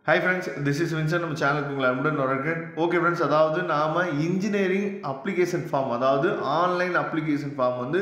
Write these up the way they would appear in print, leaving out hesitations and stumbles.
Hi friends, this is Vincent. நம்ம சேனலுக்கு உங்களை அன்புடன் வரவேற்கிறேன். ஓகே ஃப்ரெண்ட்ஸ், அதாவது நாம இன்ஜினியரிங் அப்ளிகேஷன் ஃபார்ம், அதாவது ஆன்லைன் அப்ளிகேஷன் ஃபார்ம் வந்து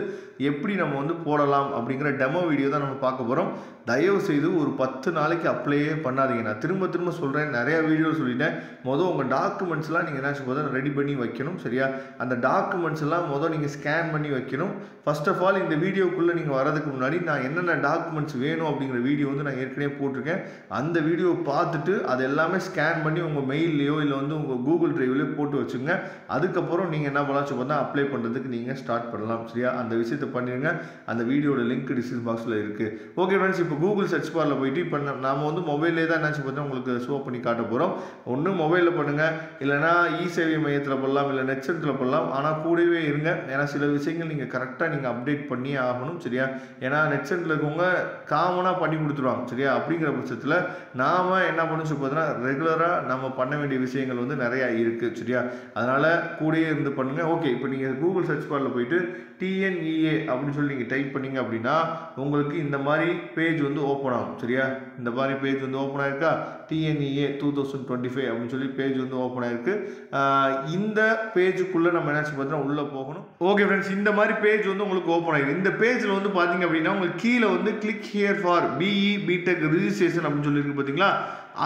எப்படி நம்ம வந்து போடலாம் அப்படிங்கிற டெமோ வீடியோ தான் நம்ம பார்க்க போகிறோம். தயவு செய்து ஒரு 10 நாளைக்கு அப்ளையே பண்ணாதீங்க. நான் திரும்ப சொல்கிறேன், நிறைய வீடியோ சொல்லிட்டேன். உங்கள் டாக்குமெண்ட்ஸ்லாம் நீங்கள் என்ன ரெடி பண்ணி வைக்கணும். சரியா? அந்த டாக்குமெண்ட்ஸ் எல்லாம் நீங்கள் ஸ்கேன் பண்ணி வைக்கணும். ஃபர்ஸ்ட் ஆஃப் ஆல் இந்த வீடியோக்குள்ளே நீங்கள் வரதுக்கு முன்னாடி நான் என்னென்ன டாக்குமெண்ட்ஸ் வேணும் அப்படிங்கிற வீடியோ வந்து நான் ஏற்கனவே போட்டிருக்கேன். அந்த வீடியோவை பார்த்துட்டு அது எல்லாமே ஸ்கேன் பண்ணி உங்கள் மெயில்லையோ இல்லை வந்து உங்கள் கூகுள் டிரைவ்லையோ போட்டு வச்சுங்க. அதுக்கப்புறம் நீங்கள் என்ன பண்ணலாம் அப்ளை பண்ணுறதுக்கு நீங்கள் ஸ்டார்ட் பண்ணலாம். சரியா? அந்த விஷயத்தை பண்ணிடுங்க. அந்த வீடியோட லிங்க் டிஸ்கிரிப்ஷன் பாக்ஸில் இருக்குது. ஓகே ஃப்ரெண்ட்ஸ், இப்போ கூகுள் சர்ச் பாரில் போயிட்டு இப்போ நாம் வந்து மொபைல்லே தான் என்ன உங்களுக்கு ஷோ பண்ணி காட்ட போகிறோம். ஒன்று மொபைலில் பண்ணுங்கள், இல்லைனா இ சேவை மையத்தில் பண்ணலாம், இல்லை நெட் சென்டரில் பண்ணலாம். ஆனால் கூடவே இருங்க, ஏன்னா சில விஷயங்கள் நீங்கள் கரெக்டாக நீங்கள் அப்டேட் பண்ணியே ஆகணும். சரியா? ஏன்னா நெட் சென்டரில் இருக்கவங்க காமனாக பண்ணி கொடுத்துருவாங்க. சரியா? அப்படிங்கிற பட்சத்தில் நாம் என்ன பண்ணணும் ரெகுலராக நம்ம பண்ண வேண்டிய விஷயங்கள் வந்து நிறையா இருக்குது. சரியா? அதனால் கூடயே இருந்து பண்ணுங்கள். ஓகே, இப்போ நீங்கள் கூகுள் சர்ச் பாரில் போயிட்டு TNEA அப்படின்னு சொல்லி நீங்கள் டைப் பண்ணிங்க அப்படின்னா உங்களுக்கு இந்த மாதிரி பேஜ் வந்து ஓப்பன் ஆகும். சரியா? இந்த மாதிரி பேஜ் வந்து ஓப்பன் ஆயிருக்கா? TNEA 2025 அப்படின்னு சொல்லி பேஜ் வந்து ஓப்பன் ஆயிருக்கு. இந்த பேஜுக்குள்ளே நம்ம என்ன உள்ளே போகணும். ஓகே ஃப்ரெண்ட்ஸ், இந்த மாதிரி பேஜ் வந்து உங்களுக்கு ஓப்பன் ஆகிருக்கு. இந்த பேஜில் வந்து பார்த்தீங்க அப்படின்னா உங்களுக்கு கீழே வந்து click here for BE BTech registration அப்படின்னு சொல்லியிருக்கு. பார்த்தீங்களா?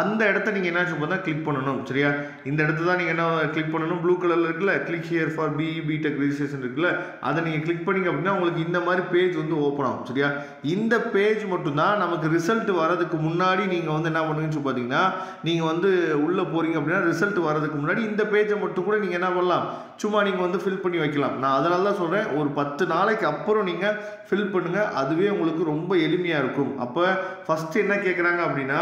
அந்த இடத்த நீங்கள் என்ன கிளிக் பண்ணணும். சரியா? இந்த இடத்த தான் நீங்கள் என்ன கிளிக் பண்ணணும். ப்ளூ கலரில் இருக்குல்ல, click here for BE BTech registration இருக்குல்ல, அதை நீங்கள் கிளிக் பண்ணிங்க அப்படின்னா உங்களுக்கு இந்த மாதிரி பேஜ் வந்து ஓப்பன் ஆகும். சரியா? இந்த பேஜ் மட்டும்தான் நமக்கு ரிசல்ட் வரதுக்கு முன்னாடி நீங்கள் வந்து என்ன பண்ணுங்கன்னு பார்த்தீங்கன்னா, நீங்கள் வந்து உள்ளே போகிறீங்க அப்படின்னா ரிசல்ட் வரதுக்கு முன்னாடி இந்த பேஜை மட்டும் கூட நீங்கள் என்ன பண்ணலாம், சும்மா நீங்கள் வந்து ஃபில் பண்ணி வைக்கலாம். நான் அதனால தான் சொல்கிறேன், ஒரு 10 நாளைக்கு அப்புறம் நீங்கள் ஃபில் பண்ணுங்கள். அதுவே உங்களுக்கு ரொம்ப எளிமையாக இருக்கும். அப்போ ஃபஸ்ட்டு என்ன கேட்குறாங்க அப்படின்னா,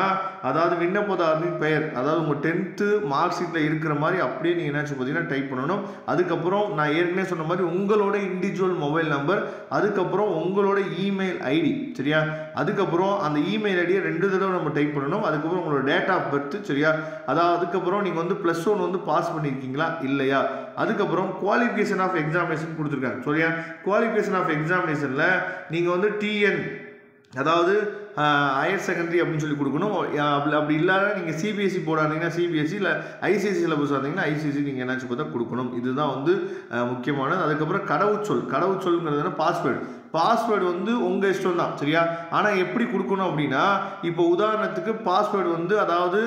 அதாவது விண்ணப்பதாரரின் பெயர், அதாவது உங்கள் 10th மார்க் ஷீட்டில் இருக்கிற மாதிரி அப்படியே நீங்கள் என்ன பார்த்தீங்கன்னா டைப் பண்ணணும். அதுக்கப்புறம் நான் ஏற்கனவே சொன்ன மாதிரி உங்களோட இண்டிவிஜுவல் மொபைல் நம்பர், அதுக்கப்புறம் உங்களோட இமெயில் ஐடி. சரியா? அதுக்கப்புறம் அந்த இமெயில் ஐடியை 2 தடவை நம்ம டைப் பண்ணணும். அதுக்கப்புறம் உங்களோட டேட் ஆஃப் பர்த். சரியா? அதாவது அதுக்கப்புறம் நீங்கள் வந்து +1 வந்து பாஸ் பண்ணியிருக்கீங்களா இல்லையா, அதுக்கப்புறம் குவாலிஃபிகேஷன் ஆஃப் எக்ஸாமினேஷன் கொடுத்துருக்காங்க. சரியா? குவாலிஃபிகேஷன் ஆஃப் எக்ஸாமினேஷனில் நீங்கள் வந்து TN, அதாவது ஹையர் செகண்டரி அப்படின்னு சொல்லி கொடுக்கணும். அப்படி இல்லாத நீங்கள் CBSE போடாதீங்கன்னா CBSE, இல்லை ICSE சிலபஸ் வந்தீங்கன்னா ICSE நீங்கள் என்ன கொடுக்கணும். இதுதான் வந்து முக்கியமானது. அதுக்கப்புறம் கடவுச்சொல்ங்கிறது பாஸ்வேர்டு வந்து உங்கள் இஷ்டம் தான். சரியா? ஆனால் எப்படி கொடுக்கணும் அப்படின்னா, இப்போ உதாரணத்துக்கு பாஸ்வேர்டு வந்து அதாவது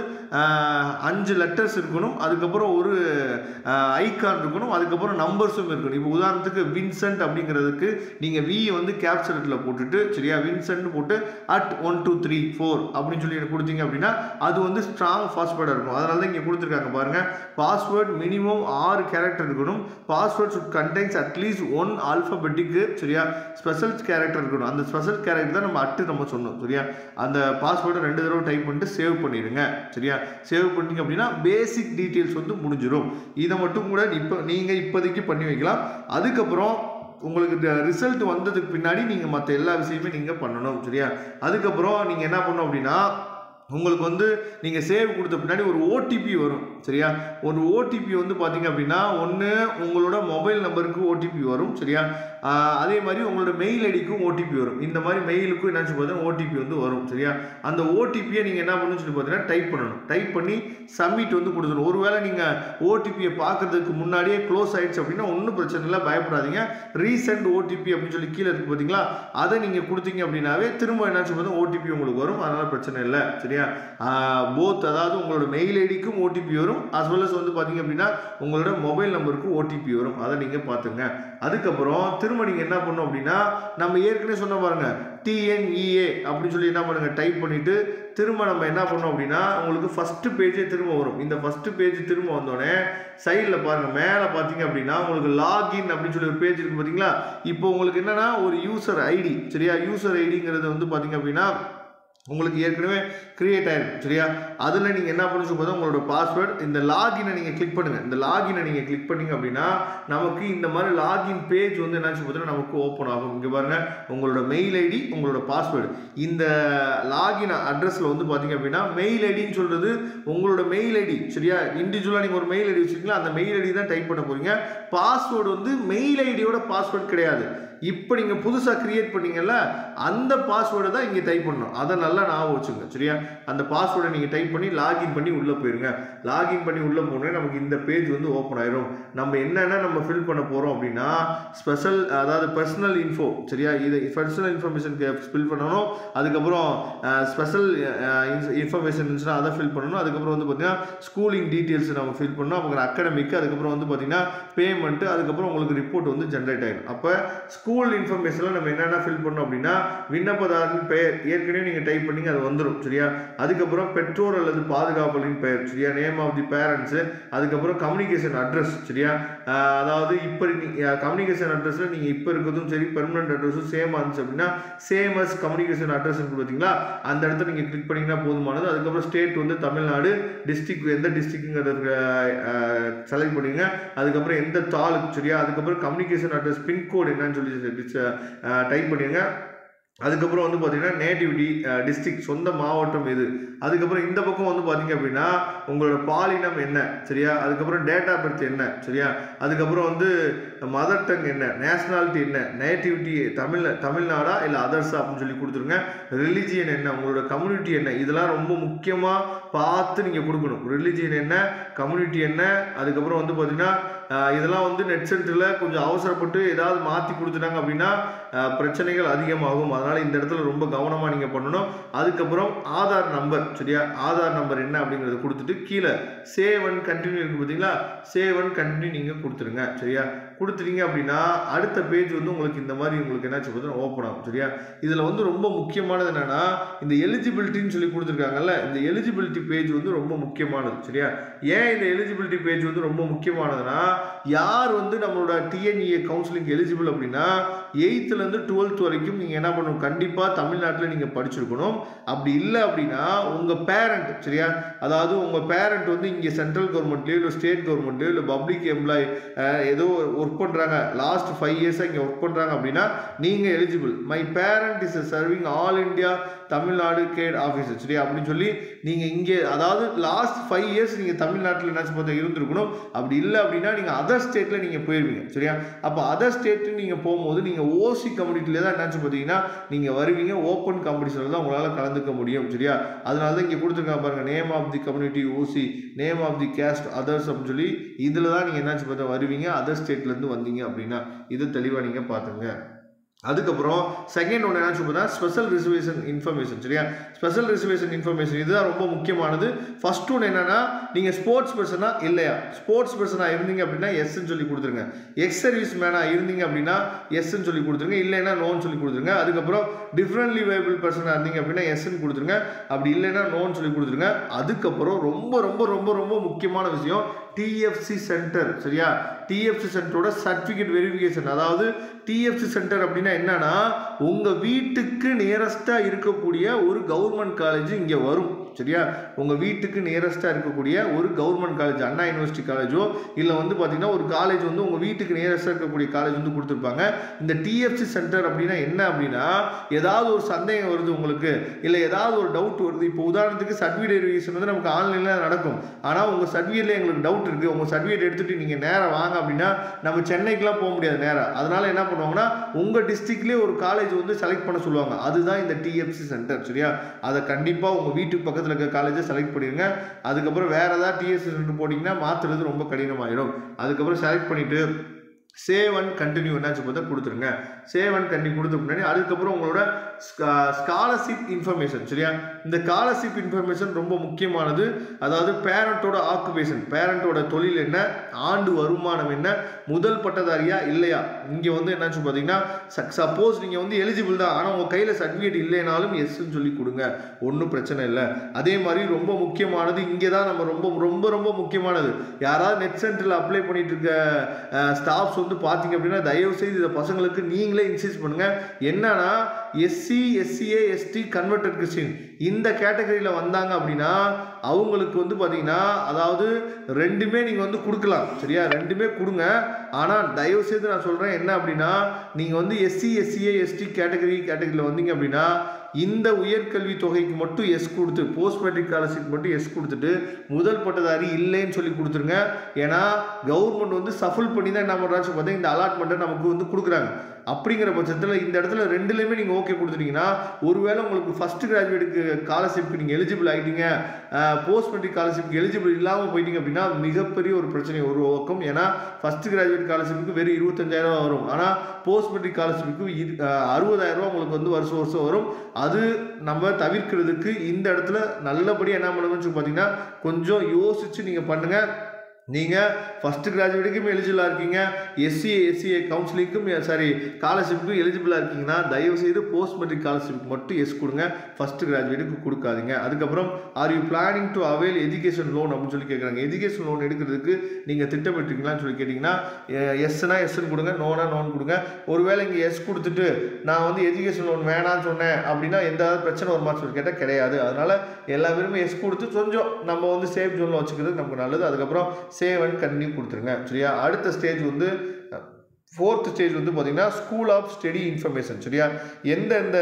5 லெட்டர்ஸ் இருக்கணும், அதுக்கப்புறம் ஒரு ஐகான் இருக்கணும், அதுக்கப்புறம் நம்பர்ஸும் இருக்கணும். இப்போ உதாரணத்துக்கு வின்சென்ட் அப்படிங்கிறதுக்கு நீங்கள் V வந்து கேப்சலட்டில் போட்டுட்டு, சரியா, வின்சென்ட் போட்டு @123 4 அப்படின்னு சொல்லி கொடுத்தீங்க அப்படின்னா அது வந்து ஸ்ட்ராங் பாஸ்வேர்டாக இருக்கும். அதனால தான் இங்கே கொடுத்துருக்காங்க பாருங்கள், பாஸ்வேர்டு மினிமம் 6 கேரக்டர் இருக்கணும். பாஸ்வேர்ட் should contains அட்லீஸ்ட் 1 ஆல்ஃபபெட்டிக்கு, சரியா, ஸ்பெஷல் கேரக்டர் இருக்கணும். அந்த ஸ்பெஷல் கேரக்டர் தான் நம்ம சொன்னோம். சரியா? அந்த பாஸ்வேர்டை 2 தடவை டைப் பண்ணிட்டு சேவ் பண்ணிடுங்க. சரியா? சேவ் பண்ணிங்க அப்படின்னா பேசிக் டீட்டெயில்ஸ் வந்து முடிஞ்சிடும். இதை மட்டும் கூட நீங்கள் இப்போதைக்கு பண்ணி வைக்கலாம். அதுக்கப்புறம் உங்களுக்கு ரிசல்ட் வந்ததுக்கு பின்னாடி நீங்கள் மற்ற எல்லா விஷயமே நீங்கள் பண்ணணும். சரியா? அதுக்கப்புறம் நீங்கள் என்ன பண்ணணும் அப்படின்னா, உங்களுக்கு வந்து நீங்கள் சேவ் கொடுத்த பின்னாடி ஒரு OTP வரும். சரியா? ஒரு OTP வந்து பார்த்தீங்க அப்படின்னா, ஒன்று உங்களோட மொபைல் நம்பருக்கு OTP வரும். சரியா? அதே மாதிரி உங்களோட மெயில் ஐடிக்கும் OTP வரும். இந்த மாதிரி மெயிலுக்கும் என்ன பார்த்தீங்கன்னா OTP வந்து வரும். சரியா? அந்த OTPயை நீங்கள் என்ன பண்ணணும்னு சொல்லி பார்த்தீங்கன்னா டைப் பண்ணணும். டைப் பண்ணி சப்மிட் வந்து கொடுத்துடணும். ஒருவேளை நீங்கள் OTPயை பார்க்கறதுக்கு முன்னாடியே க்ளோஸ் ஆகிடுச்சு அப்படின்னா ஒன்றும் பிரச்சனை இல்லை, பயப்படாதீங்க. ரீசெண்ட் OTP அப்படின்னு சொல்லி கீழே இருக்குது பார்த்தீங்களா, அதை நீங்கள் கொடுத்தீங்க அப்படின்னாவே திரும்ப என்ன பார்த்தீங்கன்னா OTP உங்களுக்கு வரும். அதனால் பிரச்சனை இல்லை. சரியா? போத், அதாவது உங்களோட மெயில் ஐடிக்கும் OTP வரும், as well as வந்து பார்த்தீங்க அப்படின்னா உங்களோட மொபைல் நம்பருக்கும் OTP வரும். அதை நீங்கள் பார்த்துங்க. அதுக்கப்புறம் திரும்ப நீங்கள் என்ன பண்ணணும் அப்படின்னா, நம்ம ஏற்கனவே சொன்ன பாருங்க TNEA அப்படின்னு சொல்லி என்ன பண்ணுங்க டைப் பண்ணிட்டு திரும்ப நம்ம என்ன பண்ணோம் அப்படின்னா உங்களுக்கு ஃபர்ஸ்ட் பேஜே திரும்ப வரும். இந்த ஃபர்ஸ்ட் பேஜ் திரும்ப வந்தோடனே சைடில் பாருங்க, மேலே பார்த்தீங்க அப்படின்னா உங்களுக்கு லாகின் அப்படின்னு சொல்லி ஒரு பேஜ் இருக்கு பார்த்தீங்களா. இப்போ உங்களுக்கு என்னன்னா ஒரு யூசர் ஐடி. சரியா? யூசர் ஐடிங்கிறது வந்து பார்த்தீங்க அப்படின்னா உங்களுக்கு ஏற்கனவே கிரியேட் ஆகிருக்கு. சரியா? அதில் நீங்கள் என்ன பண்ணி சொல்லும்போது உங்களோட பாஸ்வேர்டு, இந்த லாகினை நீங்கள் கிளிக் பண்ணுங்கள். இந்த லாகினை நீங்கள் கிளிக் பண்ணிங்க அப்படின்னா நமக்கு இந்த மாதிரி லாகின் பேஜ் வந்து என்ன சொல்லும்போது நமக்கு ஓப்பன் ஆகும். இங்கே பாருங்கள், உங்களோட மெயில் ஐடி, உங்களோட பாஸ்வேர்டு, இந்த லாகின் அட்ரஸில் வந்து பார்த்தீங்க அப்படின்னா மெயில் ஐடின்னு சொல்கிறது உங்களோட மெயில் ஐடி. சரியா? இண்டிவிஜுவலாக நீங்கள் ஒரு மெயில் ஐடி வச்சுருக்கீங்களா, அந்த மெயில் ஐடி தான் டைப் பண்ண போகிறீங்க. பாஸ்வேர்டு வந்து மெயில் ஐடியோட பாஸ்வேர்டு கிடையாது. இப்போ நீங்கள் புதுசாக கிரியேட் பண்ணீங்கல்ல அந்த பாஸ்வேர்டை தான் இங்கே டைப் பண்ணணும். அதை நல்லா ஞாபகம் வச்சுங்க சரியா. அந்த பாஸ்வேர்டை நீங்கள் டைப் பண்ணி லாகின் பண்ணி உள்ளே போயிருங்க. லாகின் பண்ணி உள்ளே போனோடனே நமக்கு இந்த பேஜ் வந்து ஓப்பன் ஆயிரும். நம்ம என்னென்ன நம்ம ஃபில் பண்ண போகிறோம் அப்படின்னா ஸ்பெஷல், அதாவது பர்சனல் இன்ஃபோ சரியா. இது பர்சனல் இன்ஃபர்மேஷனுக்கு ஃபில் பண்ணணும். அதுக்கப்புறம் ஸ்பெஷல் இன்ஃபர்மேஷன் இருந்துச்சுன்னா அதை ஃபில் பண்ணணும். அதுக்கப்புறம் வந்து பார்த்தீங்கன்னா ஸ்கூலிங் டீட்டெயில்ஸ் நம்ம ஃபில் பண்ணணும். அப்புறம் அகாடமிக், அதுக்கப்புறம் வந்து பார்த்தீங்கன்னா பேமெண்ட்டு, அதுக்கப்புறம் உங்களுக்கு ரிப்போர்ட் வந்து ஜென்ரேட் ஆகிடும். அப்போ ஸ்கூல் இன்ஃபர்மேஷனில் நம்ம என்னென்ன ஃபில் பண்ணோம் அப்படின்னா விண்ணப்பதாரரின் பெயர் ஏற்கனவே நீங்கள் டைப் பண்ணி அது வந்துடும் சரியா. அதுக்கப்புறம் பெற்றோர் அல்லது பாதுகாவலரின் பெயர் சரியா, நேம் ஆஃப் தி பேரண்ட்ஸு, அதுக்கப்புறம் கம்யூனிகேஷன் அட்ரஸ் சரியா. அதாவது இப்போ கம்யூனிகேஷன் அட்ரஸில் நீங்கள் இப்போ இருக்கிறதும் சரி பெர்மனன்ட் அட்ரஸும் சேமாக இருந்துச்சு அப்படின்னா சேம் அஸ் கம்யூனிகேஷன் அட்ரஸ் பார்த்தீங்களா, அந்த இடத்துல நீங்கள் கிளிக் பண்ணிங்கன்னா போதுமானது. அதுக்கப்புறம் ஸ்டேட் வந்து தமிழ்நாடு, டிஸ்ட்ரிக்ட் எந்த டிஸ்ட்ரிக்ட்ங்கிறது செலக்ட் பண்ணிங்க. அதுக்கப்புறம் எந்த தாலுக்கு சரியா. அதுக்கப்புறம் கம்யூனிகேஷன் அட்ரஸ் பின்கோடு என்னன்னு சொல்லி டைப் பண்ணிடுங்க. அதுக்கப்புறம் வந்து பார்த்தீங்கன்னா நேட்டிவிட்டி டிஸ்ட்ரிக்ட் சொந்த மாவட்டம் எது. அதுக்கப்புறம் இந்த பக்கம் வந்து பார்த்தீங்க அப்படின்னா உங்களோட பாலினம் என்ன சரியா. அதுக்கப்புறம் டேட் ஆஃப் பர்த் என்ன சரியா. அதுக்கப்புறம் வந்து மதர் டங் என்ன, நேஷனாலிட்டி என்ன, நேட்டிவிட்டி தமிழ்நாடா இல்லை அதர்ஸா அப்படின்னு சொல்லி கொடுத்துருங்க. ரிலிஜியன் என்ன, உங்களோட கம்யூனிட்டி என்ன, இதெல்லாம் ரொம்ப முக்கியமாக பார்த்து நீங்கள் கொடுக்கணும். ரிலிஜியன் என்ன, கம்யூனிட்டி என்ன. அதுக்கப்புறம் வந்து பார்த்தீங்கன்னா இதெல்லாம் வந்து நெட் சென்டரில் கொஞ்சம் அவசரப்பட்டு ஏதாவது மாற்றி கொடுத்துட்டாங்க அப்படின்னா பிரச்சனைகள் அதிகமாகும். அதனால் இந்த இடத்துல ரொம்ப கவனமாக நீங்கள் பண்ணணும். அதுக்கப்புறம் ஆதார் நம்பர் சரியா. ஆதார் நம்பர் என்ன அப்படிங்கிறத கொடுத்துட்டு கீழே சேவ் அண்ட் கண்டினியூ இருக்குது பார்த்தீங்களா, சேவ் அண்ட் கண்டினியூ நீங்கள் கொடுத்துருங்க சரியா. கொடுத்துட்டீங்க அப்படின்னா அடுத்த பேஜ் வந்து உங்களுக்கு இந்த மாதிரி உங்களுக்கு என்னாச்சு பார்த்தீங்கன்னா ஓப்பன் ஆகும் சரியா. இதில் வந்து ரொம்ப முக்கியமானது என்னென்னா இந்த எலிஜிபிலிட்டின்னு சொல்லி கொடுத்துருக்காங்கல்ல, இந்த எலிஜிபிலிட்டி பேஜ் வந்து ரொம்ப முக்கியமானது சரியா. ஏன் இந்த எலிஜிபிலிட்டி பேஜ் வந்து ரொம்ப முக்கியமானதுன்னா யார் வந்து நம்மளோட டிஎன்இஏ கவுன்சிலிங் எலிஜிபிள் அப்படின்னா 8th-லேருந்து 12th வரைக்கும் நீங்கள் என்ன பண்ணணும், கண்டிப்பாக தமிழ்நாட்டில் நீங்கள் படிச்சிருக்கணும். அப்படி இல்லை அப்படின்னா உங்கள் பேரண்ட் சரியா, அதாவது உங்கள் பேரண்ட் வந்து இங்கே சென்ட்ரல் கவர்மெண்ட்லேயோ இல்லை ஸ்டேட் கவர்மெண்ட்லேயோ இல்லை பப்ளிக் எம்ப்ளாய் ஏதோ ஒர்க் பண்ணுறாங்க, லாஸ்ட் 5 இயர்ஸாக இங்கே ஒர்க் பண்ணுறாங்க அப்படின்னா நீங்கள் eligible. My parent is serving all India Tamil Nadu cadre officer சரியா அப்படின்னு சொல்லி நீங்கள் இங்கே அதாவது லாஸ்ட் 5 இயர்ஸ் நீங்கள் தமிழ்நாட்டில் என்னாச்சு பார்த்தா இருந்திருக்கணும். அப்படி இல்லை அப்படின்னா நீங்கள் அதர் ஸ்டேட்டில் நீங்கள் போயிருவீங்க சரியா. அப்போ அதர் ஸ்டேட்டு நீங்கள் போகும்போது நீங்கள் ஓசி கம்யூனிட்டிலே தான் என்னாச்சு பார்த்தீங்கன்னா நீங்கள் வருவீங்க. ஓப்பன் காம்படிஷனில் தான் உங்களால் கலந்துக்க முடியும் சரியா. அதனால தான் இங்கே கொடுத்துருக்காங்க பாருங்கள், name of the community OC, name of the caste others அப்படின்னு சொல்லி இதில் தான் நீங்கள் என்னாச்சு பார்த்தா வருவீங்க அதர் ஸ்டேட்லேருந்து வந்தீங்க அப்படின்னா. இது தெளிவாக நீங்கள் பார்த்துங்க. அதுக்கப்புறம் செகண்ட் ஒன்று என்ன சொல்லுன்னா ஸ்பெஷல் ரிசர்வேஷன் இன்ஃபர்மேஷன் சரியா. ஸ்பெஷல் ரிசர்வேஷன் இன்ஃபர்மேஷன் இதுதான் ரொம்ப முக்கியமானது. ஃபர்ஸ்ட் ஒன்று என்னன்னா நீங்கள் ஸ்போர்ட்ஸ் பர்சனா இல்லையா, ஸ்போர்ட்ஸ் பர்சனாக இருந்தீங்க அப்படின்னா எஸ்ன்னு சொல்லி கொடுத்துருங்க. எக்ஸ் சர்வீஸ் மேனாக இருந்தீங்க அப்படின்னா எஸ்ன்னு சொல்லி கொடுத்துருங்க, இல்லைன்னா நோன்னு சொல்லி கொடுத்துருங்க. அதுக்கப்புறம் டிஃப்ரெண்ட்லி வேபிள் பர்சனாக இருந்தீங்க அப்படின்னா எஸ்ன்னு கொடுத்துருங்க, அப்படி இல்லைன்னா நோன்னு சொல்லி கொடுத்துருங்க. அதுக்கப்புறம் ரொம்ப ரொம்ப ரொம்ப ரொம்ப முக்கியமான விஷயம் டிஎஃப்சி சென்டர் சரியா. டிஎஃப்சி சென்டரோட சர்டிஃபிகேட் வெரிஃபிகேஷன், அதாவது டிஎஃப்சி சென்டர் அப்படின்னா என்னன்னா உங்கள் வீட்டுக்கு நியரஸ்டாக இருக்கக்கூடிய ஒரு கவர்மெண்ட் காலேஜ் இங்கே வரும் சரியா. உங்கள் வீட்டுக்கு நியரஸ்டாக இருக்கக்கூடிய ஒரு கவர்மெண்ட் காலேஜ், அண்ணா யூனிவர்சிட்டி காலேஜோ இல்லை வந்து பார்த்தீங்கன்னா ஒரு காலேஜ் வந்து உங்கள் வீட்டுக்கு நியரஸ்டாக இருக்கக்கூடிய காலேஜ் வந்து கொடுத்துருப்பாங்க. இந்த டிஎஃப்சி சென்டர் அப்படின்னா என்ன அப்படின்னா ஏதாவது ஒரு சந்தேகம் வருது உங்களுக்கு, இல்லை ஏதாவது ஒரு டவுட் வருது. இப்போ உதாரணத்துக்கு சர்டிஃபிகேட் வெரிஃபிகேஷன் வந்து நமக்கு ஆன்லைனில் நடக்கும். ஆனால் உங்கள் சர்டிஃபிகேட்டில் எங்களுக்கு டவுட் இருக்குது, உங்கள் சர்டிஃபிகேட் எடுத்துகிட்டு நீங்கள் நேராக வாங்க அப்படின்னா நம்ம சென்னைக்கெலாம் போக முடியாது நேராக. அதனால் என்ன பண்ணுவாங்கன்னா உங்கள் டிஸ்ட்ரிக்ட்லேயே ஒரு காலேஜ் வந்து செலக்ட் பண்ண சொல்லுவாங்க. அதுதான் இந்த டிஎஃப்சி சென்டர் சரியா. அதை கண்டிப்பாக உங்கள் வீட்டுக்கு பக்கத்தில் இருக்க காலேஜை செலக்ட் பண்ணிடுங்க. அதுக்கப்புறம் வேறு ஏதாவது டிஎஃப்சி சென்டர் போட்டிங்கன்னா மாற்றுறது ரொம்ப கடினமாயிடும். அதுக்கப்புறம் செலக்ட் பண்ணிவிட்டு சேவ் அண்ட் கண்டினியூ என்னாச்சு பார்த்தா கொடுத்துருங்க. சேவ் அண்ட் கண்டினியூ கொடுத்த முன்னாடி அதுக்கப்புறம் உங்களோட ஸ்காலர்ஷிப் இன்ஃபர்மேஷன் சரியா. இந்த ஸ்காலர்ஷிப் இன்ஃபர்மேஷன் ரொம்ப முக்கியமானது. அதாவது பேரண்ட்டோட ஆக்குபேஷன், பேரண்ட்டோட தொழில் என்ன, ஆண்டு வருமானம் என்ன, முதல் பட்டதாரியா இல்லையா. இங்கே வந்து என்னாச்சு பார்த்தீங்கன்னா சப்போஸ் நீங்கள் வந்து எலிஜிபிள் தான் ஆனால் உங்கள் கையில் சர்டிஃபிகேட் இல்லைனாலும் எஸ்ன்னு சொல்லி கொடுங்க, ஒன்றும் பிரச்சனை இல்லை. அதே மாதிரி ரொம்ப முக்கியமானது இங்கே தான் நம்ம ரொம்ப ரொம்ப ரொம்ப முக்கியமானது, யாராவது நெட் சென்டரில் அப்ளை பண்ணிட்டு இருக்க ஸ்டாஃப்ஸ் வந்து பார்த்தீங்க அப்படின்னா தயவு செய்து இதை பசங்களுக்கு நீங்களே இன்சிஸ்ட் பண்ணுங்க. என்னன்னா SC SCA ST converted Christian இந்த கேட்டகரியில் வந்தாங்க அப்படின்னா அவங்களுக்கு வந்து பார்த்தீங்கன்னா அதாவது ரெண்டுமே நீங்கள் வந்து கொடுக்கலாம் சரியா, ரெண்டுமே கொடுங்க. ஆனால் தயவு செய்து நான் சொல்கிறேன் என்ன அப்படின்னா நீங்கள் வந்து எஸ்சி எஸ்சிஏ எஸ்டி கேட்டகரியில் வந்தீங்க அப்படின்னா இந்த உயர்கல்வி தொகைக்கு மட்டும் எஸ் கொடுத்து போஸ்ட் மெட்ரிக் ஸ்காலர்ஷிப் மட்டும் எஸ் கொடுத்துட்டு முதல் பட்டதாரி இல்லைன்னு சொல்லி கொடுத்துருங்க. ஏன்னா கவர்மெண்ட் வந்து சஃபல் பண்ணி தான் என்ன பண்ணுறாச்சு பார்த்தீங்கன்னா இந்த அலாட்மெண்ட்டை நமக்கு வந்து கொடுக்குறாங்க. அப்படிங்கிற பட்சத்தில் இந்த இடத்துல ரெண்டுலேயுமே நீங்கள் ஓகே கொடுத்துட்டீங்கன்னா, ஒருவேளை உங்களுக்கு ஃபஸ்ட் கிராஜுவேட்டுக்கு ஸ்காலர்ஷிப்க்கு நீங்கள் எலிஜிபிள் ஆகிட்டீங்க, போஸ்ட் மெட்ரிக் ஸ்காலர்ஷிப்க்கு எலிஜிபிள் இல்லாமல் போயிட்டீங்க அப்படின்னா மிகப்பெரிய ஒரு பிரச்சனை உருவாக்கும். ஏன்னா ஃபஸ்ட் கிராஜுவேட் ஸ்காலர்ஷிப்புக்கு வெறும் 25,000 வரும். ஆனால் போஸ்ட் மெட்ரிக் ஸ்காலர்ஷிப்புக்கு 60,000 உங்களுக்கு வந்து வருஷம் வருஷம் வரும். அது நம்ம தவிர்க்கிறதுக்கு இந்த இடத்துல நல்லபடியாக என்ன பண்ணணும்னு சொல்லி பார்த்தீங்கன்னா, கொஞ்சம் யோசிச்சு நீங்கள் பண்ணுங்கள். நீங்கள் ஃபஸ்ட்டு கிராஜுவேட்டுக்கும் எலிஜிபிளாக இருக்கீங்க, எஸ்சிஏ கவுன்சிலிங்க்கும் ஸ்காலர்ஷிப்புக்கும் எலிஜிபிளாக இருக்கீங்கன்னா தயவுசெய்து போஸ்ட் மெட்ரிக் ஸ்காலர்ஷிப்புக்கு மட்டும் எஸ் கொடுங்க, ஃபஸ்ட்டு கிராஜுவேட்டுக்கு கொடுக்காதீங்க. அதுக்கப்புறம் are you planning to avail education loan அப்படின்னு சொல்லி கேட்குறாங்க. எஜுகேஷன் லோன் எடுக்கிறதுக்கு நீங்கள் திட்டமிட்டுருக்கீங்களான்னு சொல்லி கேட்டிங்கன்னா, எஸ்னா எஸ்ன்னு கொடுங்க, நோனா நோன் கொடுங்க. ஒருவேளை இங்கே எஸ் கொடுத்துட்டு நான் வந்து எஜுகேஷன் லோன் வேணான்னு சொன்னேன் அப்படின்னா எந்த பிரச்சனை வருமானு சொல்லி கேட்டால் கிடையாது. அதனால் எல்லா பேருமே எஸ் கொடுத்து கொஞ்சம் நம்ம வந்து சேஃப் ஜோனில் வச்சுக்கிறது நமக்கு நல்லது. அதுக்கப்புறம் சேவ் அண்ட் கண்டினியூ கொடுத்துருங்க. சரியா? அடுத்த ஸ்டேஜ் வந்து 4th ஸ்டேஜ் வந்து பார்த்தீங்கன்னா ஸ்கூல் ஆஃப் ஸ்டடி இன்ஃபர்மேஷன். சரியா? எந்தெந்த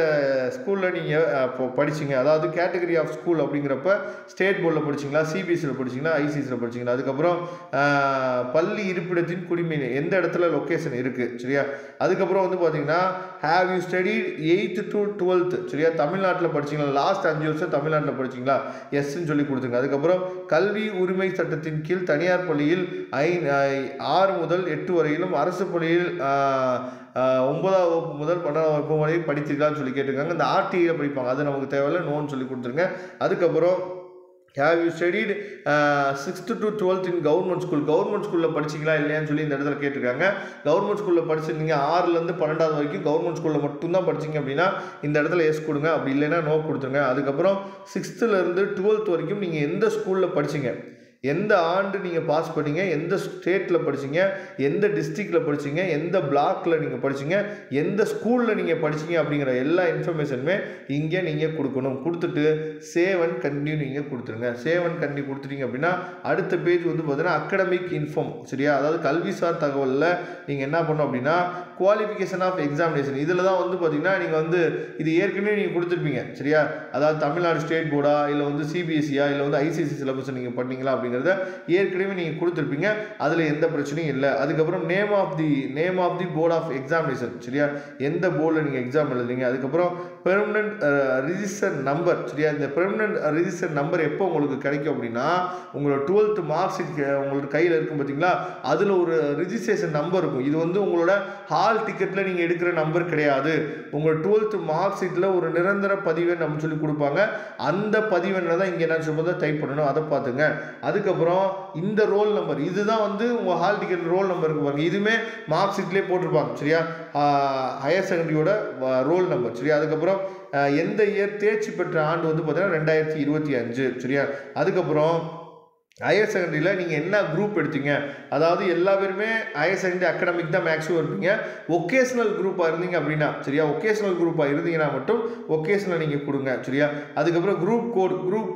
ஸ்கூலில் நீங்கள் படிச்சிங்க, அதாவது கேட்டகரி ஆஃப் ஸ்கூல் அப்படிங்கிறப்ப ஸ்டேட் போர்டில் படிச்சிங்களா, சிபிஎஸ்சியில் படிச்சிங்களா, ஐசிஎஸ்சியில் படிச்சிங்களா, அதுக்கப்புறம் பள்ளி இருப்பிடத்தின் குடிமை எந்த இடத்துல லொக்கேஷன் இருக்குது. சரியா? அதுக்கப்புறம் வந்து பார்த்தீங்கன்னா have you studied 8th to 12th. சரியா? தமிழ்நாட்டில் படிச்சிங்களா, லாஸ்ட் 5 வருஷம் தமிழ்நாட்டில் படிச்சிங்களா, எஸ்ன்னு சொல்லி கொடுத்துங்க. அதுக்கப்புறம் கல்வி உரிமை சட்டத்தின் கீழ் தனியார் பள்ளியில் 6 முதல் 8 வரையிலும், அரசு பள்ளியில் 9ஆம் வகுப்பு முதல் 12ஆம் வகுப்பு வரை படிச்சிருக்கான்னு சொல்லி கேட்டிருக்காங்க. இந்த ஆர்டிஐயில் படிப்பாங்க, அது நமக்கு தேவையில்லை, நோன்னு சொல்லி கொடுத்துருங்க. அதுக்கப்புறம் have you studied 6th to 12th in government school. Government ஸ்கூலில் படிச்சிங்களா இல்லையான்னு சொல்லி இந்த இடத்துல கேட்டிருக்காங்க. கவர்மெண்ட் ஸ்கூலில் படிச்சிருந்தீங்க 6லேருந்து 12வது வரைக்கும் கவர்மெண்ட் ஸ்கூலில் மட்டும்தான் படிச்சிங்க அப்படின்னா இந்த இடத்துல எஸ் கொடுங்க, அப்படி இல்லைன்னா நோ கொடுத்துருங்க. அதுக்கப்புறம் 6th-லேருந்து 12th வரைக்கும் நீங்கள் எந்த ஸ்கூலில் படிச்சிங்க, எந்த ஆண்டு நீங்கள் பாஸ் பண்ணீங்க, எந்த ஸ்டேட்டில் படிச்சிங்க, எந்த டிஸ்ட்ரிக்டில் படிச்சிங்க, எந்த பிளாக்கில் நீங்கள் படிச்சிங்க, எந்த ஸ்கூலில் நீங்கள் படிச்சிங்க அப்படிங்கிற எல்லா இன்ஃபர்மேஷனுமே இங்கே நீங்கள் கொடுக்கணும். கொடுத்துட்டு சேவ் அண்ட் கண்டினியூ நீங்கள் கொடுத்துருங்க. சேவ் அண்ட் கண்டினியூ கொடுத்துட்டீங்க அப்படின்னா அடுத்த பேஜ் வந்து பார்த்தீங்கன்னா அகடமிக் இன்ஃபார்ம். சரியா? அதாவது கல்விசார் தகவலில் நீங்கள் என்ன பண்ணணும் அப்படின்னா குவாலிஃபிகேஷன் ஆஃப் எக்ஸாமினேஷன். இதில் தான் வந்து பார்த்தீங்கன்னா நீங்கள் வந்து இது ஏற்கனவே நீங்கள் கொடுத்துருப்பீங்க. சரியா? அதாவது தமிழ்நாடு ஸ்டேட் போர்டா இல்லை வந்து சிபிஎஸ்சியா இல்லை வந்து ஐசிஎஸ்சி சிலபஸ் நீங்கள் பண்ணீங்களா அப்படிங்கிறத ஏற்கனவே நீங்கள் கொடுத்துருப்பீங்க, அதில் எந்த பிரச்சனையும் இல்லை. அதுக்கப்புறம் name of the board of examination. சரியா? எந்த போர்டில் நீங்கள் எக்ஸாம் எழுதுறீங்க. அதுக்கப்புறம் பெர்மனன்ட் ரிஜிஸ்டர் நம்பர். சரியா? இந்த பெர்மனன்ட் ரிஜிஸ்டர் நம்பர் எப்போ உங்களுக்கு கிடைக்கும் அப்படின்னா உங்களோட 12th மார்க் ஷீட் உங்களோட கையில் இருக்கும் பார்த்தீங்களா, அதில் ஒரு ரிஜிஸ்ட்ரேஷன் நம்பர் இருக்கும். இது வந்து உங்களோட ஹால் டிக்கெட்டில் நீங்கள் எடுக்கிற நம்பர் கிடையாது. உங்களோட 12th மார்க் ஷீட்டில் ஒரு நிரந்தர பதிவெண் அப்படின்னு சொல்லி கொடுப்பாங்க. அந்த பதிவெண்ணை தான் இங்கே என்ன சொல்லும்போது டைப் பண்ணணும், அதை பார்த்துங்க. அதுக்கப்புறம் இந்த ரோல் நம்பர், இதுதான் வந்து உங்கள் ஹால் டிக்கெட் ரோல் நம்பர் இருக்கு பாருங்க, இதுவுமே மார்க் ஷீட்லேயே போட்டிருப்பாங்க. சரியா? ஹையர் செகண்டரியோட ரோல் நம்பர். சரியா? அதுக்கப்புறம் எந்த இயர் தேர்ச்சி பெற்ற ஆண்டு வந்து பார்த்தீங்கன்னா 2025. சரியா? அதுக்கப்புறம் ஹையர் செகண்டரியில் நீங்கள் என்ன குரூப் எடுத்தீங்க, அதாவது எல்லா பேருமே ஹையர் செகண்டரி அகாடமிக் தான் மேக்ஸிமம் இருப்பீங்க. ஒகேஷ்னல் குரூப்பாக இருந்தீங்க அப்படின்னா, சரியா, ஒகேஷ்னல் குரூப்பாக இருந்தீங்கன்னா மட்டும் ஒகேஷ்னல் நீங்கள் கொடுங்க. சரியா? அதுக்கப்புறம் குரூப்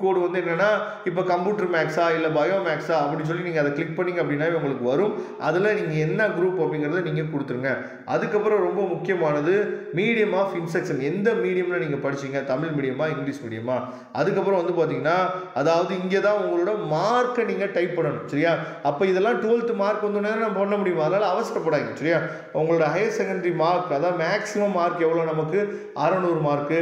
கோடு வந்து என்னென்னா இப்போ கம்ப்யூட்டர் மேக்ஸா இல்லை பயோ மேக்ஸா அப்படின்னு சொல்லி நீங்கள் அதை கிளிக் பண்ணிங்க அப்படின்னா உங்களுக்கு வரும். அதில் நீங்கள் என்ன குரூப் அப்படிங்கிறத நீங்கள் கொடுத்துருங்க. அதுக்கப்புறம் ரொம்ப முக்கியமானது மீடியம் ஆஃப் இன்ஸ்ட்ரக்ஷன். எந்த மீடியமில் நீங்கள் படிச்சீங்க, தமிழ் மீடியமா இங்கிலீஷ் மீடியமா. அதுக்கப்புறம் வந்து பார்த்தீங்கன்னா அதாவது இங்கே தான் உங்களோட மார்க்கை நீங்கள் டைப் பண்ணணும். சரியா? அப்போ இதெல்லாம் 12th மார்க் வந்தோடனே நம்ம பண்ண முடியுமா, அதனால் அவசரப்படாங்க. சரியா? உங்களோட ஹையர் செகண்டரி மார்க், அதாவது மேக்ஸிமம் மார்க் எவ்வளோ, நமக்கு 600 மார்க்கு.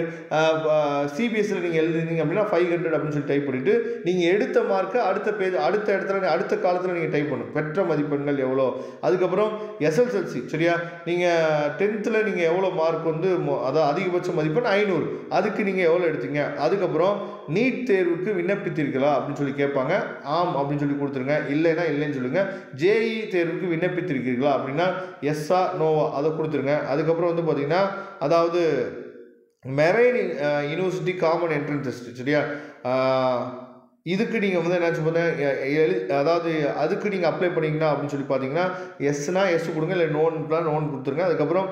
சிபிஎஸ்சியில் நீங்கள் எழுதுனீங்க அப்படின்னா 500 அப்படின்னு சொல்லி டைப் பண்ணிவிட்டு நீங்கள் எடுத்த மார்க்கை அடுத்த பேஜ் அடுத்த இடத்துல அடுத்த காலத்தில் நீங்கள் டைப் பண்ணணும். பெற்ற மதிப்பெண்கள் எவ்வளோ. அதுக்கப்புறம் எஸ்எஸ்எல்சி. சரியா? நீங்கள் 10th நீங்கள் எவ்வளோ மார்க் வந்து அதாவது அதிகபட்ச மதிப்பெண் 500, அதுக்கு நீங்கள் எவ்வளோ எடுத்தீங்க. அதுக்கப்புறம் நீட் தேர்வுக்கு விண்ணப்பித்தீர்களா அப்படின்னு சொல்லி கேட்பாங்க. ஆம் அப்படின்னு சொல்லி கொடுத்துருங்க, இல்லைன்னா இல்லைன்னு சொல்லுங்கள். ஜேஇ தேர்வுக்கு விண்ணப்பித்திருக்கிறீர்களா அப்படின்னா எஸ்ஸா நோவா அதை கொடுத்துருங்க. அதுக்கப்புறம் வந்து பார்த்தீங்கன்னா அதாவது marine university common entrance test. சரியா? இதுக்கு நீங்கள் வந்து என்ன சொல்லுங்கள், அதாவது அதுக்கு நீங்கள் அப்ளை பண்ணிங்கன்னா அப்படின்னு சொல்லி பார்த்தீங்கன்னா எஸ்னா எஸ் கொடுங்க, இல்லை நோன் கொடுத்துருங்க. அதுக்கப்புறம்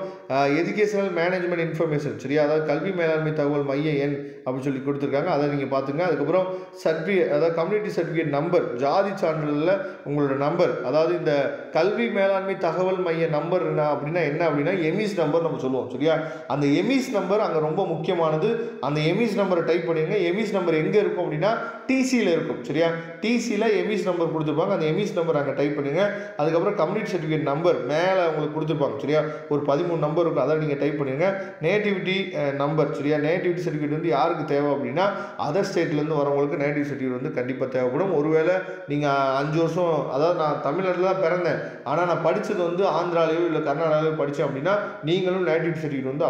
எஜுகேஷனல் மேனேஜ்மெண்ட் இன்ஃபர்மேஷன். சரியா? அதாவது கல்வி மேலாண்மை தகவல் மைய எண் அப்படின்னு சொல்லி கொடுத்துருக்காங்க, அதை நீங்கள் பார்த்துங்க. அதுக்கப்புறம் சர்டிஃபிகேட், அதாவது கம்யூனிட்டி சர்டிஃபிகேட் நம்பர், ஜாதி சான்றிதழில் உங்களோட நம்பர், அதாவது இந்த கல்வி மேலாண்மை தகவல் மைய நம்பர் அப்படின்னா என்ன அப்படின்னா எமிஸ் நம்பர் நம்ம சொல்லுவோம். சரியா? அந்த எமிஸ் நம்பர் அங்கே ரொம்ப முக்கியமானது. அந்த எமிஸ் நம்பரை டைப் பண்ணிடுங்க. எமிஸ் நம்பர் எங்கே இருக்கும் அப்படின்னா டிசி டிசியில் இருக்கும். சரியா, டிசியில் எமிஸ் நம்பர் கொடுத்துருப்பாங்க. அந்த எமிஸ் நம்பர் அங்கே டைப் பண்ணுங்கள். அதுக்கப்புறம் கம்யூனிட்டி சர்டிஃபிகேட் நம்பர் மேலே உங்களுக்கு கொடுத்துருப்பாங்க. சரியா, ஒரு 13 நம்பர் இருக்கும், அதை நீங்கள் டைப் பண்ணுங்க. Nativity number. சரியா, நேட்டிவிட்டி சர்டிஃபிகேட் வந்து யாருக்கு தேவை அப்படின்னா அதர் ஸ்டேட்லேருந்து வரவங்களுக்கு நேட்டிவ் சர்டிஃபிகேட் வந்து கண்டிப்பாக தேவைப்படும். ஒருவேளை நீங்கள் 5 வருஷம், அதாவது நான் தமிழ்நாட்டில் தான் பிறந்தேன், ஆனால் நான் படித்தது வந்து ஆந்திராலையோ இல்லை கர்நாடகாலையோ படித்தேன் அப்படின்னா நீங்களும் நேட்டிவ் சர்டிஃபிகேட் வந்து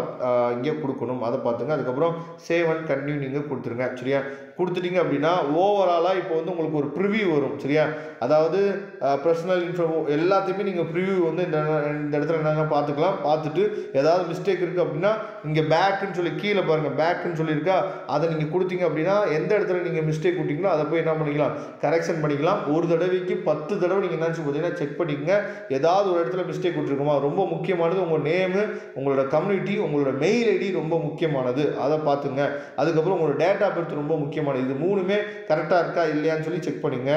இங்கே கொடுக்கணும். அதை பார்த்துங்க. அதுக்கப்புறம் சேவ் அண்ட் கண்டினியூ நீங்கள் கொடுத்துருங்க. சரியா, கொடுத்துட்டீங்க அப்படின்னா ஓவராலாக இப்போ வந்து உங்களுக்கு ஒரு ப்ரிவியூ வரும். சரியா, அதாவது பர்சனல் இன்ஃபோ எல்லாத்தையுமே நீங்கள் ப்ரிவியூ வந்து இந்த இடத்துல என்னென்ன பார்த்துக்கலாம். பார்த்துட்டு ஏதாவது மிஸ்டேக் இருக்குது அப்படின்னா இங்கே பேக்குன்னு சொல்லி கீழே பாருங்கள், பேக்குன்னு சொல்லியிருக்கா, அதை நீங்கள் கொடுத்தீங்க அப்படின்னா எந்த இடத்துல நீங்கள் மிஸ்டேக் கொடுத்தீங்களோ அதை போய் என்ன பண்ணிக்கலாம், கரெக்ஷன் பண்ணிக்கலாம். ஒரு தடவைக்கு 10 தடவை நீங்கள் நினச்சி பார்த்தீங்கன்னா செக் பண்ணிக்கங்க. ஏதாவது ஒரு இடத்துல மிஸ்டேக் கொடுத்துருக்குமா. ரொம்ப முக்கியமானது உங்கள் நேமு, உங்களோட கம்யூனிட்டி, உங்களோட மெயில் ஐடி ரொம்ப முக்கியமானது, அதை பார்த்துங்க. அதுக்கப்புறம் உங்களோட டேட் ஆஃப் பர்த் ரொம்ப முக்கியமானது. இது மூணுமே கரெக்டாக இருக்கா இல்லையான்னு சொல்லி செக் பண்ணிங்க.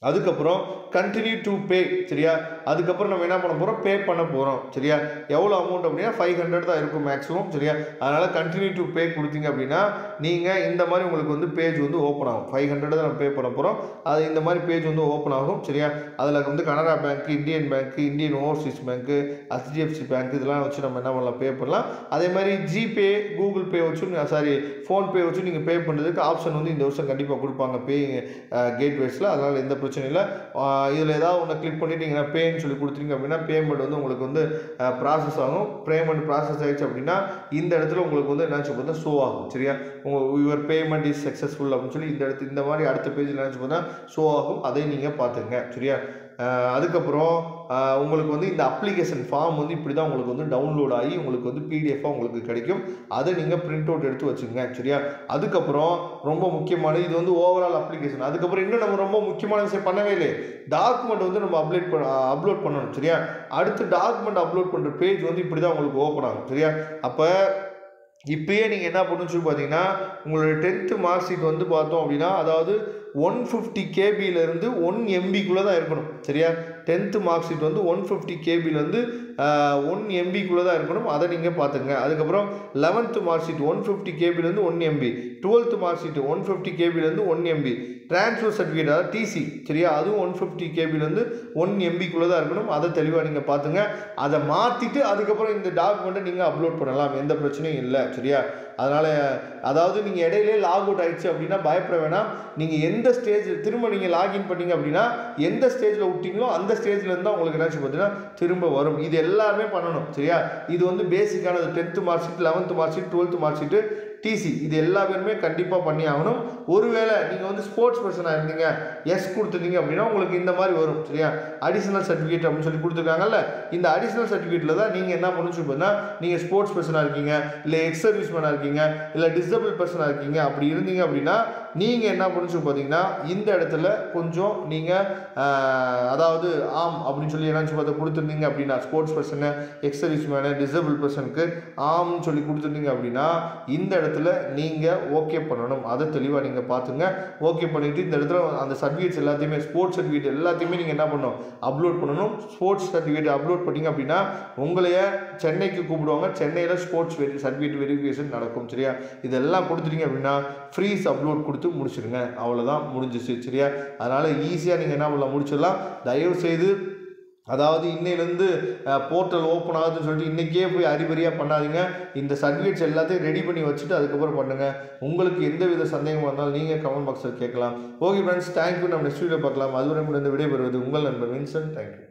அதுக்கப்புறம் கண்டினியூ டு பே. சரியா, அதுக்கப்புறம் நம்ம என்ன பண்ண போகிறோம், பே பண்ண போகிறோம். சரியா, எவ்வளோ அமௌண்ட் அப்படின்னா 500 தான் இருக்கும் மேக்ஸிமம். சரியா, அதனால் கண்டினியூ டு பே கொடுத்தீங்க அப்படின்னா நீங்கள் இந்த மாதிரி உங்களுக்கு வந்து பேஜ் வந்து ஓப்பன் ஆகும். 500 தான் நம்ம பே பண்ண போகிறோம். அது இந்த மாதிரி பேஜ் வந்து ஓப்பன் ஆகும். சரியா, அதில் வந்து Canara bank, Indian bank, Indian overseas பேங்க்கு, HDFC பேங்க், இதெல்லாம் வச்சு நம்ம என்ன பண்ணலாம், பே பண்ணலாம். அதே மாதிரி ஜிபே, கூகுள் பே வச்சு ஃபோன்பே வச்சு நீங்கள் பே பண்ணுறதுக்கு ஆப்ஷன் வந்து இந்த வருஷம் கண்டிப்பாக கொடுப்பாங்க பே கேட்வேஸில். அதனால் எந்த பிரச்சனை இல்லை. இதில் ஏதாவது ஒன்று கிளிக் பண்ணிட்டீங்கன்னா பேன்னு சொல்லி கொடுத்துட்டீங்க அப்படின்னா பேமெண்ட் வந்து உங்களுக்கு வந்து ப்ராசஸ் ஆகும். பேமெண்ட் ப்ராசஸ் ஆகிடுச்சு அப்படின்னா இந்த இடத்துல உங்களுக்கு வந்து என்ன பார்த்தா ஷோ ஆகும். சரியா, யுவர் பேமெண்ட் இஸ் சக்ஸஸ்ஃபுல் அப்படின்னு சொல்லி இந்த மாதிரி அடுத்த பேஜில் என்ன பார்த்தா ஷோ ஆகும். அதை நீங்கள் பார்த்துங்க. சரியா, அதுக்கப்புறம் உங்களுக்கு வந்து இந்த அப்ளிகேஷன் ஃபார்ம் வந்து இப்படி தான் உங்களுக்கு வந்து டவுன்லோட் ஆகி உங்களுக்கு வந்து பிடிஎஃபாக உங்களுக்கு கிடைக்கும். அதை நீங்கள் பிரிண்ட் அவுட் எடுத்து வச்சுக்கோங்க. சரியா, அதுக்கப்புறம் ரொம்ப முக்கியமானது இது வந்து ஓவரால் அப்ளிகேஷன். அதுக்கப்புறம் இன்னும் நம்ம ரொம்ப முக்கியமான விஷயம் பண்ணவே இல்லை, டாக்குமெண்ட் வந்து நம்ம அப்லோட் பண்ணணும். சரியா, அடுத்து டாக்குமெண்ட் அப்லோட் பண்ணுற பேஜ் வந்து இப்படி தான் உங்களுக்கு ஓப்பன் ஆகும். சரியா, அப்போ இப்போயே நீங்கள் என்ன பண்ணணும்னு சொல்லி பார்த்தீங்கன்னா உங்களோட 10th மார்க் ஷீட் வந்து பார்த்தோம் அப்படின்னா அதாவது 150 KB 1 MB தான் இருக்கணும். சரியா, 10th மார்க் ஷீட் வந்து 150 KB 1 MB தான் இருக்கணும். அதை நீங்கள் பார்த்துங்க. அதுக்கப்புறம் 11th mark sheet 150 KB 1 MB, 12th mark sheet 150 KB 1 MB, transfer certificate அதாவது டிசி. சரியா, அதுவும் 150 KB 1 MB தான் இருக்கணும். அதை தெளிவாக நீங்கள் பார்த்துங்க. அதை மாற்றிட்டு அதுக்கப்புறம் இந்த டாக்குமெண்ட்டை நீங்கள் அப்லோட் பண்ணலாம், எந்த பிரச்சனையும் இல்லை. சரியா, அதனால் அதாவது நீங்கள் இடையிலே லாக் அவுட் ஆகிடுச்சு அப்படின்னா பயப்பட வேணாம். நீங்கள் எந்த ஸ்டேஜ் திரும்ப நீங்கள் லாகின் பண்ணீங்க அப்படின்னா எந்த ஸ்டேஜில் விட்டீங்களோ அந்த ஸ்டேஜ்லேருந்து தான் உங்களுக்கு என்னாச்சு பார்த்தீங்கன்னா திரும்ப வரும். இது எல்லாமே பண்ணணும். சரியா, இது வந்து பேசிக்கானது. 10th mark sheet, 11th mark sheet, 12th mark sheet, TC, இது எல்லா பேருமே கண்டிப்பாக பண்ணி ஆகணும். ஒருவேளை நீங்கள் வந்து ஸ்போர்ட்ஸ் பர்சனாக இருந்தீங்க, எஸ் கொடுத்துருந்தீங்க அப்படின்னா உங்களுக்கு இந்த மாதிரி வரும். சரியா, அடிஷனல் சர்டிஃபிகேட் அப்படின்னு சொல்லி கொடுத்துருக்காங்கல்ல, இந்த அடிஷனல் சர்டிஃபிகேட்டில் தான் நீங்கள் என்ன பண்ணணும்னு பார்த்தீங்கன்னா நீங்கள் ஸ்போர்ட்ஸ் பர்சனாக இருக்கீங்க, இல்லை எக்ஸ் சர்வீஸ்மேனாக இருக்கீங்க, இல்லை டிசபிள் பர்சனாக இருக்கீங்க, அப்படி இருந்தீங்க அப்படின்னா நீங்கள் என்ன பண்ணணும்னு பார்த்தீங்கன்னா இந்த இடத்துல கொஞ்சம் நீங்கள் அதாவது ஆம் அப்படின்னு சொல்லி என்னன்னு பார்த்து கொடுத்துருந்தீங்க அப்படின்னா sports person, X serviceman, disable பர்சனுக்கு ஆம்னு சொல்லி கொடுத்துருந்தீங்க அப்படின்னா இந்த இடத்துல நீங்கள் ஓகே பண்ணணும். அதை தெளிவாக நீங்கள் பார்த்துங்க. ஓகே பண்ணிவிட்டு இந்த இடத்துல அந்த சர்டிஃபிகேட்ஸ் எல்லாத்தையுமே ஸ்போர்ட்ஸ் சர்டிஃபிகேட் எல்லாத்தையுமே நீங்கள் என்ன பண்ணணும், அப்லோட் பண்ணணும். ஸ்போர்ட்ஸ் சர்டிஃபிகேட் அப்லோட் பண்ணிங்க அப்படின்னா உங்களைய சென்னைக்கு கூப்பிடுவாங்க. சென்னையில் ஸ்போர்ட்ஸ் சர்டிஃபிகேட் வெரிஃபிகேஷன் நடக்கும். சரியா, இதெல்லாம் கொடுத்துட்டீங்க அப்படின்னா ஃப்ரீஸ் அப்லோட் கொடுத்து முடிச்சிடுங்க. அவ்வளோதான், முடிஞ்சிச்சு. சரியா, அதனால் ஈஸியாக நீங்கள் என்ன பண்ணலாம், முடிச்சிடலாம். தயவுசெய்து அதாவது இன்னையிலேருந்து போர்ட்டல் ஓப்பன் ஆகுதுன்னு சொல்லிட்டு இன்றைக்கே போய் அறிபறியாக பண்ணாதீங்க. இந்த சர்டிஃபிகேட்ஸ் எல்லாத்தையும் ரெடி பண்ணி வச்சுட்டு அதுக்கப்புறம் பண்ணுங்கள். உங்களுக்கு எந்த வித சந்தேகமாக இருந்தாலும் நீங்கள் கமெண்ட் பாக்ஸில் கேட்கலாம். Okay friends, thank you. நம்ம நெக்ஸ்ட் வீடியோ பார்க்கலாம். அதுவரை கூட இந்த விடைபெறுவது உங்கள் நண்பர் வின்சென்ட். தேங்க்யூ.